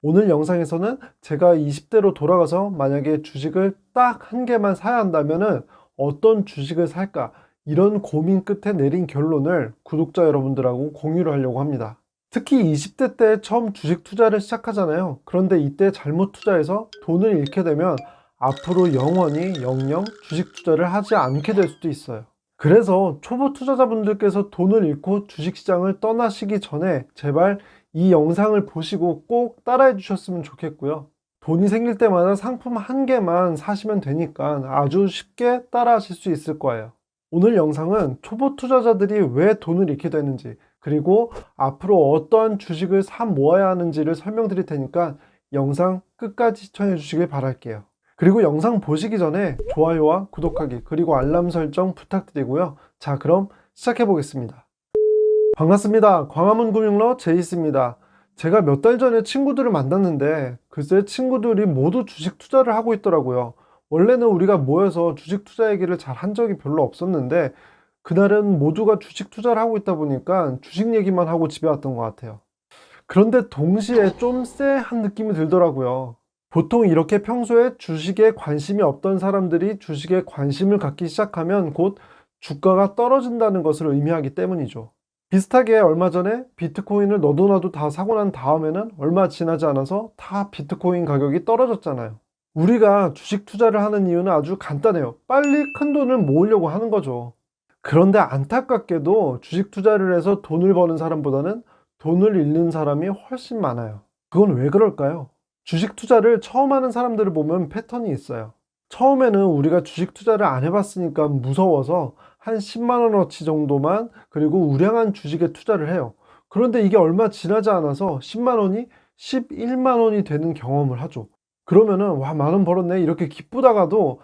오늘 영상에서는 제가 20대로 돌아가서 만약에 주식을 딱 한 개만 사야 한다면은 어떤 주식을 살까? 이런 고민 끝에 내린 결론을 구독자 여러분들하고 공유를 하려고 합니다. 특히 20대 때 처음 주식 투자를 시작하잖아요. 그런데 이때 잘못 투자해서 돈을 잃게 되면 앞으로 영원히 영영 주식 투자를 하지 않게 될 수도 있어요. 그래서 초보 투자자분들께서 돈을 잃고 주식시장을 떠나시기 전에 제발 이 영상을 보시고 꼭 따라해 주셨으면 좋겠고요. 돈이 생길 때마다 상품 한 개만 사시면 되니까 아주 쉽게 따라 하실 수 있을 거예요. 오늘 영상은 초보 투자자들이 왜 돈을 잃게 되는지, 그리고 앞으로 어떠한 주식을 사 모아야 하는지를 설명드릴 테니까 영상 끝까지 시청해 주시길 바랄게요. 그리고 영상 보시기 전에 좋아요와 구독하기, 그리고 알람 설정 부탁드리고요. 자, 그럼 시작해 보겠습니다. 반갑습니다. 광화문 금융러 제이스입니다. 제가 몇 달 전에 친구들을 만났는데 글쎄 친구들이 모두 주식 투자를 하고 있더라고요. 원래는 우리가 모여서 주식 투자 얘기를 잘 한 적이 별로 없었는데 그날은 모두가 주식 투자를 하고 있다 보니까 주식 얘기만 하고 집에 왔던 것 같아요. 그런데 동시에 좀 쎄한 느낌이 들더라고요. 보통 이렇게 평소에 주식에 관심이 없던 사람들이 주식에 관심을 갖기 시작하면 곧 주가가 떨어진다는 것을 의미하기 때문이죠. 비슷하게 얼마 전에 비트코인을 너도 나도 다 사고 난 다음에는 얼마 지나지 않아서 다 비트코인 가격이 떨어졌잖아요. 우리가 주식 투자를 하는 이유는 아주 간단해요. 빨리 큰 돈을 모으려고 하는 거죠. 그런데 안타깝게도 주식 투자를 해서 돈을 버는 사람보다는 돈을 잃는 사람이 훨씬 많아요. 그건 왜 그럴까요? 주식 투자를 처음 하는 사람들을 보면 패턴이 있어요. 처음에는 우리가 주식 투자를 안 해봤으니까 무서워서 한 10만 원어치 정도만, 그리고 우량한 주식에 투자를 해요. 그런데 이게 얼마 지나지 않아서 10만 원이 11만 원이 되는 경험을 하죠. 그러면은 와, 만 원 벌었네 이렇게 기쁘다가도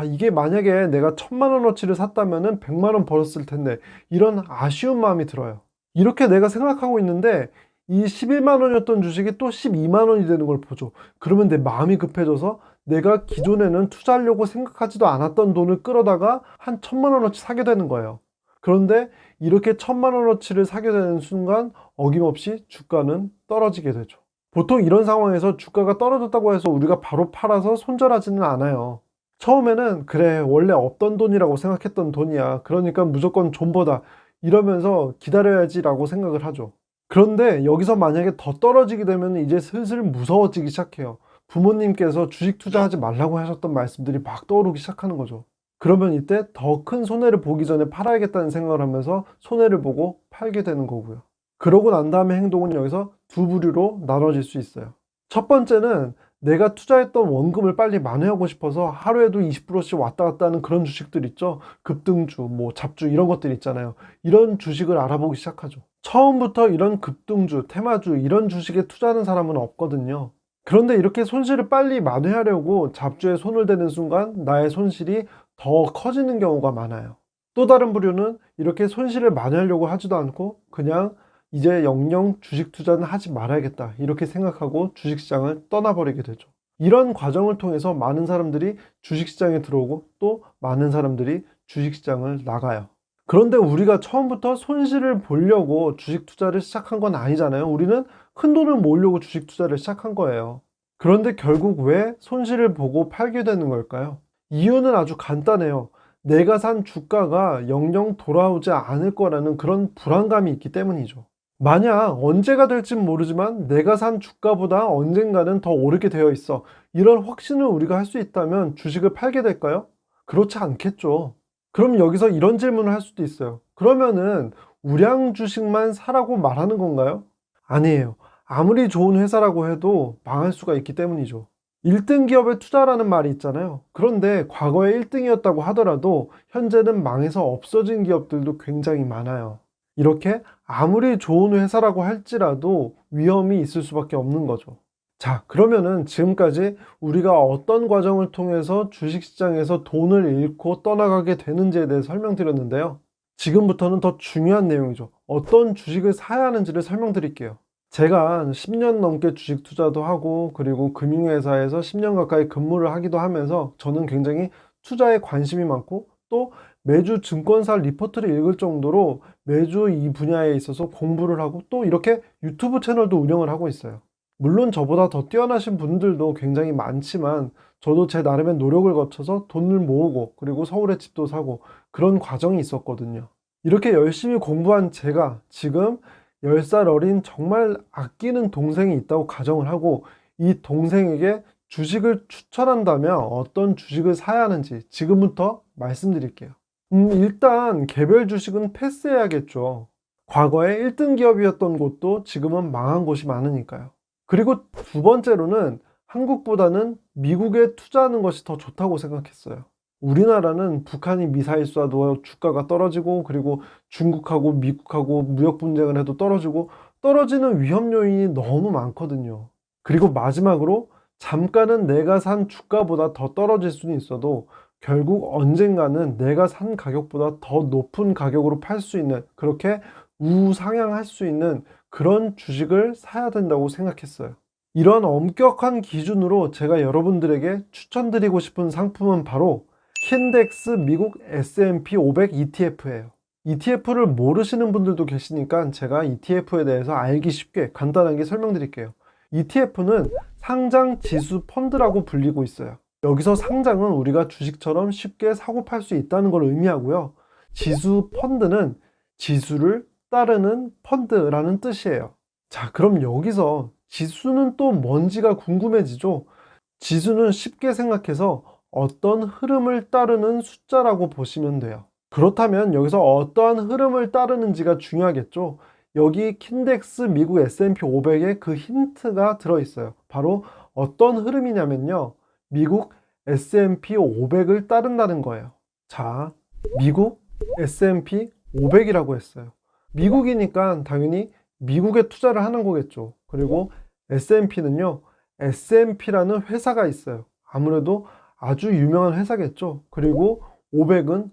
이게 만약에 내가 1000만 원어치를 샀다면은 100만 원 벌었을 텐데, 이런 아쉬운 마음이 들어요. 이렇게 내가 생각하고 있는데 이 11만 원이었던 주식이 또 12만 원이 되는 걸 보죠. 그러면 내 마음이 급해져서 내가 기존에는 투자하려고 생각하지도 않았던 돈을 끌어다가 한 1000만 원어치 사게 되는 거예요. 그런데 이렇게 1000만 원어치를 사게 되는 순간 어김없이 주가는 떨어지게 되죠. 보통 이런 상황에서 주가가 떨어졌다고 해서 우리가 바로 팔아서 손절하지는 않아요. 처음에는 그래, 원래 없던 돈이라고 생각했던 돈이야, 그러니까 무조건 존버다, 이러면서 기다려야지라고 생각을 하죠. 그런데 여기서 만약에 더 떨어지게 되면 이제 슬슬 무서워지기 시작해요. 부모님께서 주식 투자하지 말라고 하셨던 말씀들이 막 떠오르기 시작하는 거죠. 그러면 이때 더 큰 손해를 보기 전에 팔아야겠다는 생각을 하면서 손해를 보고 팔게 되는 거고요. 그러고 난 다음에 행동은 여기서 두 부류로 나눠질 수 있어요. 첫 번째는 내가 투자했던 원금을 빨리 만회하고 싶어서 하루에도 20%씩 왔다 갔다 하는 그런 주식들 있죠. 급등주, 뭐 잡주 이런 것들 있잖아요. 이런 주식을 알아보기 시작하죠. 처음부터 이런 급등주, 테마주 이런 주식에 투자하는 사람은 없거든요. 그런데 이렇게 손실을 빨리 만회하려고 잡주에 손을 대는 순간 나의 손실이 더 커지는 경우가 많아요. 또 다른 부류는 이렇게 손실을 만회하려고 하지도 않고 그냥 이제 영영 주식 투자는 하지 말아야겠다 이렇게 생각하고 주식시장을 떠나버리게 되죠. 이런 과정을 통해서 많은 사람들이 주식시장에 들어오고 또 많은 사람들이 주식시장을 나가요. 그런데 우리가 처음부터 손실을 보려고 주식 투자를 시작한 건 아니잖아요. 우리는 큰 돈을 모으려고 주식 투자를 시작한 거예요. 그런데 결국 왜 손실을 보고 팔게 되는 걸까요? 이유는 아주 간단해요. 내가 산 주가가 영영 돌아오지 않을 거라는 그런 불안감이 있기 때문이죠. 만약 언제가 될진 모르지만 내가 산 주가보다 언젠가는 더 오르게 되어 있어, 이런 확신을 우리가 할 수 있다면 주식을 팔게 될까요? 그렇지 않겠죠. 그럼 여기서 이런 질문을 할 수도 있어요. 그러면은 우량 주식만 사라고 말하는 건가요? 아니에요. 아무리 좋은 회사라고 해도 망할 수가 있기 때문이죠. 1등 기업에 투자라는 말이 있잖아요. 그런데 과거에 1등이었다고 하더라도 현재는 망해서 없어진 기업들도 굉장히 많아요. 이렇게 아무리 좋은 회사라고 할지라도 위험이 있을 수밖에 없는 거죠. 자, 그러면은 지금까지 우리가 어떤 과정을 통해서 주식시장에서 돈을 잃고 떠나가게 되는지에 대해 설명드렸는데요. 지금부터는 더 중요한 내용이죠. 어떤 주식을 사야 하는지를 설명드릴게요. 제가 10년 넘게 주식 투자도 하고 그리고 금융회사에서 10년 가까이 근무를 하기도 하면서 저는 굉장히 투자에 관심이 많고 또 매주 증권사 리포트를 읽을 정도로 매주 이 분야에 있어서 공부를 하고 또 이렇게 유튜브 채널도 운영을 하고 있어요. 물론 저보다 더 뛰어나신 분들도 굉장히 많지만 저도 제 나름의 노력을 거쳐서 돈을 모으고 그리고 서울에 집도 사고 그런 과정이 있었거든요. 이렇게 열심히 공부한 제가 지금 10살 어린 정말 아끼는 동생이 있다고 가정을 하고 이 동생에게 주식을 추천한다면 어떤 주식을 사야 하는지 지금부터 말씀드릴게요. 일단 개별 주식은 패스해야겠죠. 과거에 1등 기업이었던 곳도 지금은 망한 곳이 많으니까요. 그리고 두 번째로는 한국보다는 미국에 투자하는 것이 더 좋다고 생각했어요. 우리나라는 북한이 미사일 쏴도 주가가 떨어지고 그리고 중국하고 미국하고 무역 분쟁을 해도 떨어지고 떨어지는 위험 요인이 너무 많거든요. 그리고 마지막으로 잠깐은 내가 산 주가보다 더 떨어질 수는 있어도 결국 언젠가는 내가 산 가격보다 더 높은 가격으로 팔 수 있는, 그렇게 우상향할 수 있는 그런 주식을 사야 된다고 생각했어요. 이런 엄격한 기준으로 제가 여러분들에게 추천드리고 싶은 상품은 바로 킨덱스 미국 S&P 500 ETF예요. ETF를 모르시는 분들도 계시니까 제가 ETF에 대해서 알기 쉽게 간단하게 설명드릴게요. ETF는 상장 지수 펀드라고 불리고 있어요. 여기서 상장은 우리가 주식처럼 쉽게 사고 팔 수 있다는 걸 의미하고요. 지수 펀드는 지수를 따르는 펀드라는 뜻이에요. 자, 그럼 여기서 지수는 또 뭔지가 궁금해지죠? 지수는 쉽게 생각해서 어떤 흐름을 따르는 숫자라고 보시면 돼요. 그렇다면 여기서 어떠한 흐름을 따르는지가 중요하겠죠? 여기 킨덱스 미국 S&P 500에 그 힌트가 들어있어요. 바로 어떤 흐름이냐면요, 미국 S&P 500을 따른다는 거예요. 자, 미국 S&P 500이라고 했어요. 미국이니까 당연히 미국에 투자를 하는 거겠죠. 그리고 S&P는요, S&P라는 회사가 있어요. 아무래도 아주 유명한 회사겠죠. 그리고 500은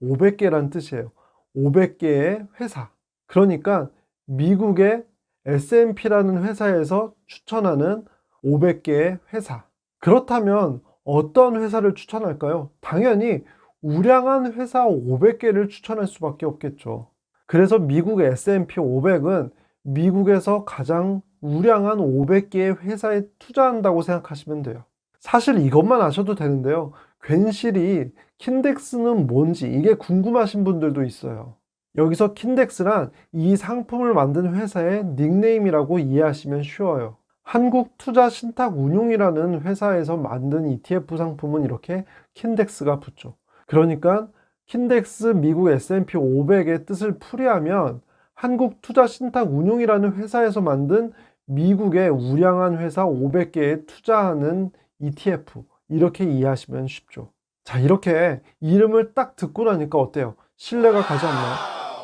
500개란 뜻이에요. 500개의 회사. 그러니까 미국의 S&P라는 회사에서 추천하는 500개의 회사. 그렇다면 어떤 회사를 추천할까요? 당연히 우량한 회사 500개를 추천할 수밖에 없겠죠. 그래서 미국 S&P 500은 미국에서 가장 우량한 500개의 회사에 투자한다고 생각하시면 돼요. 사실 이것만 아셔도 되는데요. 괜시리 킨덱스는 뭔지 이게 궁금하신 분들도 있어요. 여기서 킨덱스란 이 상품을 만든 회사의 닉네임이라고 이해하시면 쉬워요. 한국투자신탁운용이라는 회사에서 만든 ETF 상품은 이렇게 킨덱스가 붙죠. 그러니까 킨덱스 미국 S&P 500의 뜻을 풀이하면 한국투자신탁운용이라는 회사에서 만든 미국의 우량한 회사 500개에 투자하는 ETF, 이렇게 이해하시면 쉽죠. 자, 이렇게 이름을 딱 듣고 나니까 어때요? 신뢰가 가지 않나요?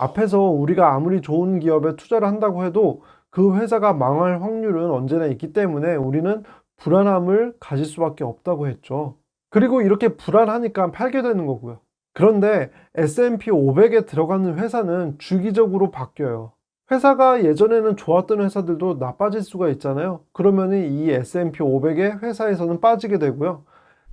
앞에서 우리가 아무리 좋은 기업에 투자를 한다고 해도 그 회사가 망할 확률은 언제나 있기 때문에 우리는 불안함을 가질 수밖에 없다고 했죠. 그리고 이렇게 불안하니까 팔게 되는 거고요. 그런데 S&P 500에 들어가는 회사는 주기적으로 바뀌어요. 회사가 예전에는 좋았던 회사들도 나빠질 수가 있잖아요. 그러면 이 S&P 500의 회사에서는 빠지게 되고요.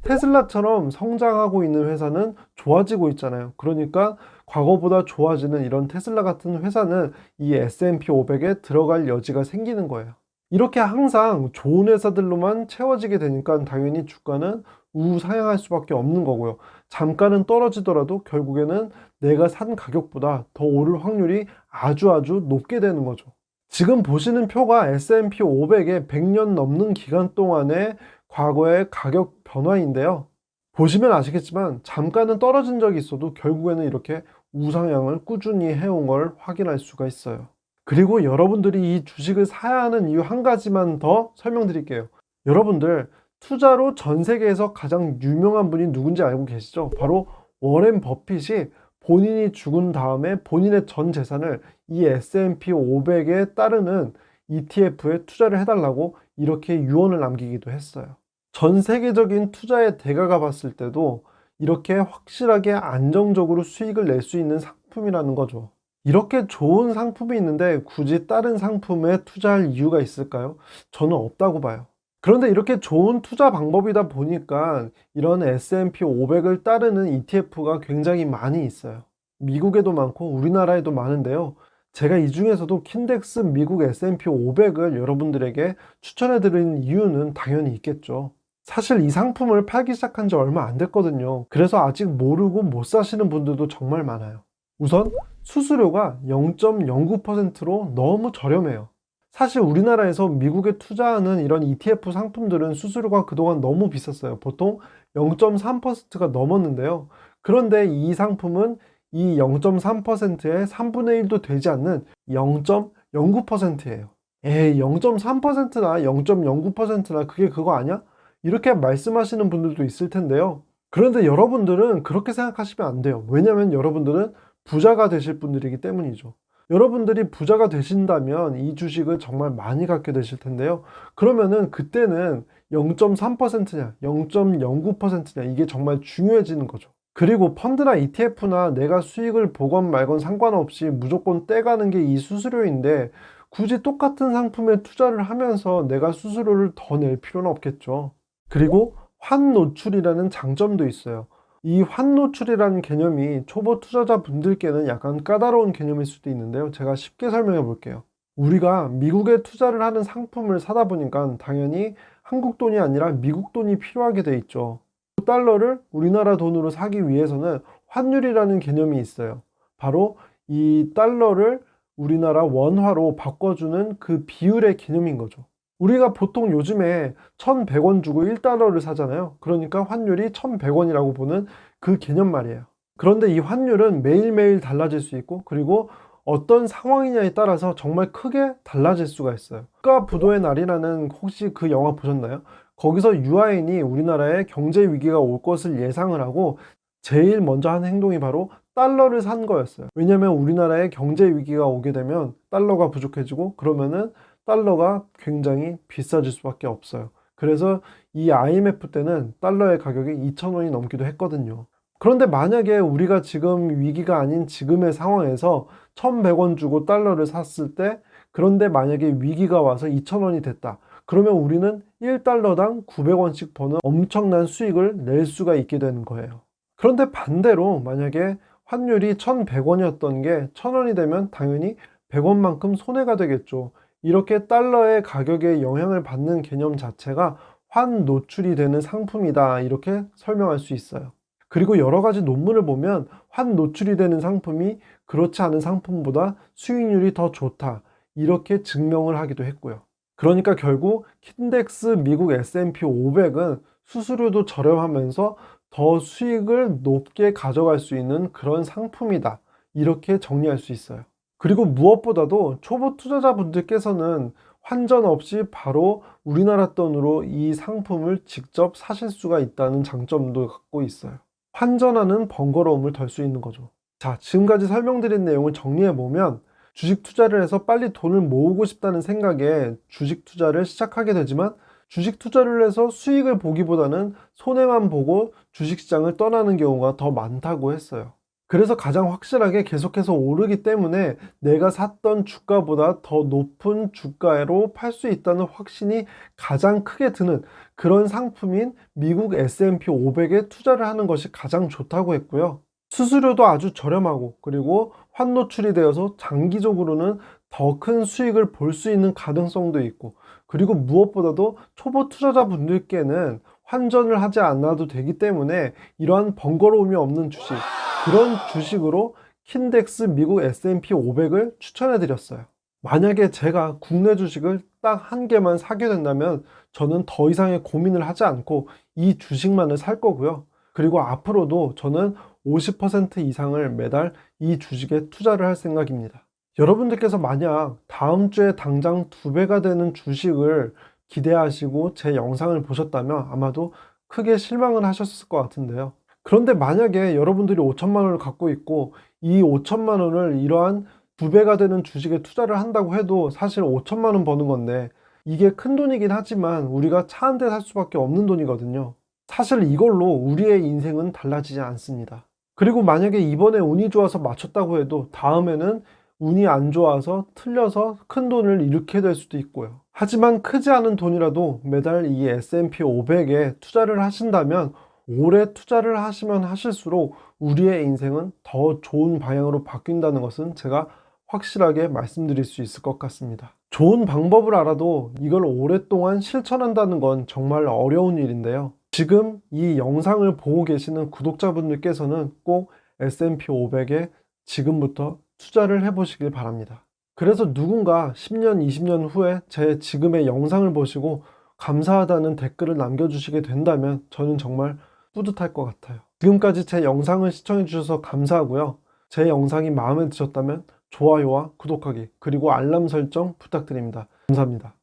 테슬라처럼 성장하고 있는 회사는 좋아지고 있잖아요. 그러니까 과거보다 좋아지는 이런 테슬라 같은 회사는 이 S&P 500에 들어갈 여지가 생기는 거예요. 이렇게 항상 좋은 회사들로만 채워지게 되니까 당연히 주가는 우상향할 수밖에 없는 거고요. 잠깐은 떨어지더라도 결국에는 내가 산 가격보다 더 오를 확률이 아주 높게 되는 거죠. 지금 보시는 표가 S&P 500의 100년 넘는 기간 동안의 과거의 가격 변화인데요. 보시면 아시겠지만 잠깐은 떨어진 적이 있어도 결국에는 이렇게 우상향을 꾸준히 해온 걸 확인할 수가 있어요. 그리고 여러분들이 이 주식을 사야 하는 이유 한 가지만 더 설명드릴게요. 여러분들 투자로 전 세계에서 가장 유명한 분이 누군지 알고 계시죠? 바로 워렌 버핏이 본인이 죽은 다음에 본인의 전 재산을 이 S&P 500에 따르는 ETF에 투자를 해달라고 이렇게 유언을 남기기도 했어요. 전 세계적인 투자의 대가가 봤을 때도 이렇게 확실하게 안정적으로 수익을 낼 수 있는 상품이라는 거죠. 이렇게 좋은 상품이 있는데 굳이 다른 상품에 투자할 이유가 있을까요? 저는 없다고 봐요. 그런데 이렇게 좋은 투자 방법이다 보니까 이런 S&P 500을 따르는 ETF가 굉장히 많이 있어요. 미국에도 많고 우리나라에도 많은데요. 제가 이 중에서도 킨덱스 미국 S&P 500을 여러분들에게 추천해드리는 이유는 당연히 있겠죠. 사실 이 상품을 팔기 시작한 지 얼마 안 됐거든요. 그래서 아직 모르고 못 사시는 분들도 정말 많아요. 우선 수수료가 0.09%로 너무 저렴해요. 사실 우리나라에서 미국에 투자하는 이런 ETF 상품들은 수수료가 그동안 너무 비쌌어요. 보통 0.3%가 넘었는데요. 그런데 이 상품은 이 0.3%의 3분의 1도 되지 않는 0.09%예요. 에이, 0.3%나 0.09%나 그게 그거 아니야? 이렇게 말씀하시는 분들도 있을 텐데요. 그런데 여러분들은 그렇게 생각하시면 안 돼요. 왜냐면 여러분들은 부자가 되실 분들이기 때문이죠. 여러분들이 부자가 되신다면 이 주식을 정말 많이 갖게 되실 텐데요. 그러면은 그때는 0.3%냐, 0.09%냐, 이게 정말 중요해지는 거죠. 그리고 펀드나 ETF나 내가 수익을 보건 말건 상관없이 무조건 떼가는 게 이 수수료인데 굳이 똑같은 상품에 투자를 하면서 내가 수수료를 더 낼 필요는 없겠죠. 그리고 환노출이라는 장점도 있어요. 이 환노출이라는 개념이 초보 투자자분들께는 약간 까다로운 개념일 수도 있는데요. 제가 쉽게 설명해 볼게요. 우리가 미국에 투자를 하는 상품을 사다 보니까 당연히 한국 돈이 아니라 미국 돈이 필요하게 돼 있죠. 달러를 우리나라 돈으로 사기 위해서는 환율이라는 개념이 있어요. 바로 이 달러를 우리나라 원화로 바꿔주는 그 비율의 개념인 거죠. 우리가 보통 요즘에 1,100원 주고 1달러를 사잖아요. 그러니까 환율이 1,100원이라고 보는 그 개념 말이에요. 그런데 이 환율은 매일매일 달라질 수 있고, 그리고 어떤 상황이냐에 따라서 정말 크게 달라질 수가 있어요. 국가 부도의 날이라는, 혹시 그 영화 보셨나요? 거기서 유아인이 우리나라에 경제 위기가 올 것을 예상을 하고 제일 먼저 한 행동이 바로 달러를 산 거였어요. 왜냐면 우리나라에 경제 위기가 오게 되면 달러가 부족해지고, 그러면은 달러가 굉장히 비싸질 수밖에 없어요. 그래서 이 IMF 때는 달러의 가격이 2,000원이 넘기도 했거든요. 그런데 만약에 우리가 지금 위기가 아닌 지금의 상황에서 1,100원 주고 달러를 샀을 때, 그런데 만약에 위기가 와서 2,000원이 됐다. 그러면 우리는 1달러당 900원씩 버는 엄청난 수익을 낼 수가 있게 되는 거예요. 그런데 반대로 만약에 환율이 1,100원이었던 게 1,000원이 되면 당연히 100원만큼 손해가 되겠죠. 이렇게 달러의 가격에 영향을 받는 개념 자체가 환 노출이 되는 상품이다, 이렇게 설명할 수 있어요. 그리고 여러 가지 논문을 보면 환 노출이 되는 상품이 그렇지 않은 상품보다 수익률이 더 좋다, 이렇게 증명을 하기도 했고요. 그러니까 결국 킨덱스 미국 S&P 500은 수수료도 저렴하면서 더 수익을 높게 가져갈 수 있는 그런 상품이다, 이렇게 정리할 수 있어요. 그리고 무엇보다도 초보 투자자분들께서는 환전 없이 바로 우리나라 돈으로 이 상품을 직접 사실 수가 있다는 장점도 갖고 있어요. 환전하는 번거로움을 덜 수 있는 거죠. 자, 지금까지 설명드린 내용을 정리해 보면, 주식 투자를 해서 빨리 돈을 모으고 싶다는 생각에 주식 투자를 시작하게 되지만, 주식 투자를 해서 수익을 보기보다는 손해만 보고 주식시장을 떠나는 경우가 더 많다고 했어요. 그래서 가장 확실하게 계속해서 오르기 때문에 내가 샀던 주가보다 더 높은 주가로 팔 수 있다는 확신이 가장 크게 드는 그런 상품인 미국 S&P 500에 투자를 하는 것이 가장 좋다고 했고요. 수수료도 아주 저렴하고, 그리고 환노출이 되어서 장기적으로는 더 큰 수익을 볼 수 있는 가능성도 있고, 그리고 무엇보다도 초보 투자자분들께는 환전을 하지 않아도 되기 때문에 이러한 번거로움이 없는 주식, 그런 주식으로 킨덱스 미국 S&P 500을 추천해 드렸어요. 만약에 제가 국내 주식을 딱 한 개만 사게 된다면 저는 더 이상의 고민을 하지 않고 이 주식만을 살 거고요. 그리고 앞으로도 저는 50% 이상을 매달 이 주식에 투자를 할 생각입니다. 여러분들께서 만약 다음 주에 당장 2배가 되는 주식을 기대하시고 제 영상을 보셨다면 아마도 크게 실망을 하셨을 것 같은데요. 그런데 만약에 여러분들이 5천만 원을 갖고 있고 이 5천만 원을 이러한 2배가 되는 주식에 투자를 한다고 해도 사실 5천만 원 버는 건데, 이게 큰 돈이긴 하지만 우리가 차 한 대 살 수밖에 없는 돈이거든요. 사실 이걸로 우리의 인생은 달라지지 않습니다. 그리고 만약에 이번에 운이 좋아서 맞췄다고 해도 다음에는 운이 안 좋아서 틀려서 큰 돈을 잃게 될 수도 있고요. 하지만 크지 않은 돈이라도 매달 이 S&P 500에 투자를 하신다면 오래 투자를 하시면 하실수록 우리의 인생은 더 좋은 방향으로 바뀐다는 것은 제가 확실하게 말씀드릴 수 있을 것 같습니다. 좋은 방법을 알아도 이걸 오랫동안 실천한다는 건 정말 어려운 일인데요. 지금 이 영상을 보고 계시는 구독자분들께서는 꼭 S&P 500에 지금부터 투자를 해보시길 바랍니다. 그래서 누군가 10년, 20년 후에 제 지금의 영상을 보시고 감사하다는 댓글을 남겨주시게 된다면 저는 정말 뿌듯할 것 같아요. 지금까지 제 영상을 시청해 주셔서 감사하고요. 제 영상이 마음에 드셨다면 좋아요와 구독하기 그리고 알람 설정 부탁드립니다. 감사합니다.